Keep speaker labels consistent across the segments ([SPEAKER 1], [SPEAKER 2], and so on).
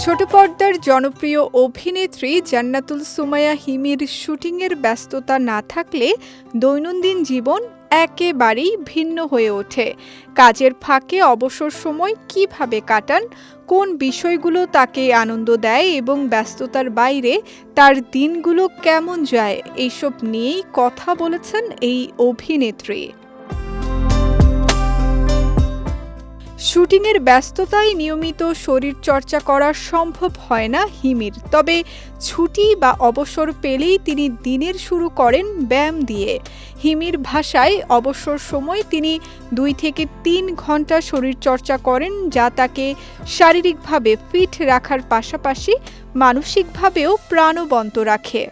[SPEAKER 1] ছোট পর্দার জনপ্রিয় অভিনেত্রী জান্নাতুল সুমাইয়া হিমির শুটিংয়ের ব্যস্ততা না থাকলে দৈনন্দিন জীবন একেবারেই ভিন্ন হয়ে ওঠে। কাজের ফাঁকে অবসর সময় কিভাবে কাটান, কোন বিষয়গুলো তাকে আনন্দ দেয় এবং ব্যস্ততার বাইরে তার দিনগুলো কেমন যায়, এইসব নিয়েই কথা বলেছেন এই অভিনেত্রী। শুটিংয়ের ব্যস্ততায় নিয়মিত শরীরচর্চা করা সম্ভব হয় না হিমির, তবে ছুটি বা অবসর পেলেই তিনি দিনের শুরু করেন ব্যায়াম দিয়ে। হিমির ভাষায় অবসর সময় তিনি 2 থেকে 3 ঘন্টা শরীরচর্চা করেন, যা তাকে শারীরিকভাবে ফিট রাখার পাশাপাশি মানসিকভাবেও প্রাণবন্ত রাখে।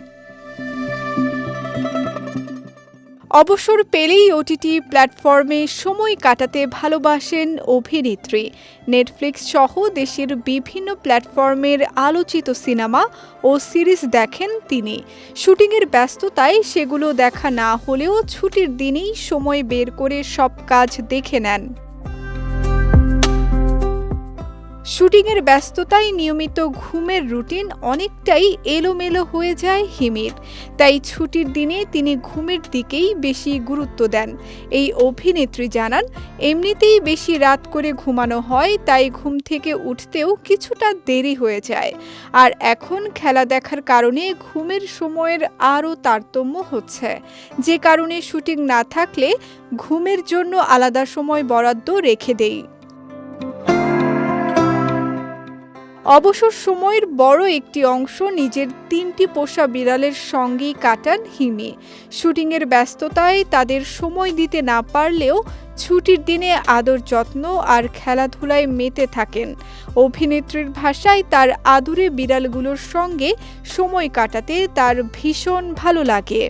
[SPEAKER 1] অবসর পেলেই ওটিটি প্ল্যাটফর্মে সময় কাটাতে ভালোবাসেন অভিনেত্রী। নেটফ্লিক্স সহ দেশের বিভিন্ন প্ল্যাটফর্মের আলোচিত সিনেমা ও সিরিজ দেখেন তিনি। শুটিংয়ের ব্যস্ততায় সেগুলো দেখা না হলেও ছুটির দিনেই সময় বের করে সব কাজ দেখে নেন। শুটিংয়ের ব্যস্ততায় নিয়মিত ঘুমের রুটিন অনেকটাই এলোমেলো হয়ে যায় হিমির, তাই ছুটির দিনে তিনি ঘুমের দিকেই বেশি গুরুত্ব দেন। এই অভিনেত্রী জানান, এমনিতেই বেশি রাত করে ঘুমানো হয়, তাই ঘুম থেকে উঠতেও কিছুটা দেরি হয়ে যায়। আর এখন খেলা দেখার কারণে ঘুমের সময়ের আরও তারতম্য হচ্ছে, যে কারণে শুটিং না থাকলে ঘুমের জন্য আলাদা সময় বরাদ্দ রেখে দেই। অবসর সময়ের বড় একটি অংশ নিজের 3টি পোষা বিড়ালের সঙ্গেই কাটান হিমি। শুটিংয়ের ব্যস্ততায় তাদের সময় দিতে না পারলেও ছুটির দিনে আদর যত্ন আর খেলাধুলায় মেতে থাকেন। অভিনেত্রীর ভাষায় তার আদুরে বিড়ালগুলোর সঙ্গে সময় কাটাতে তার ভীষণ ভালো লাগে।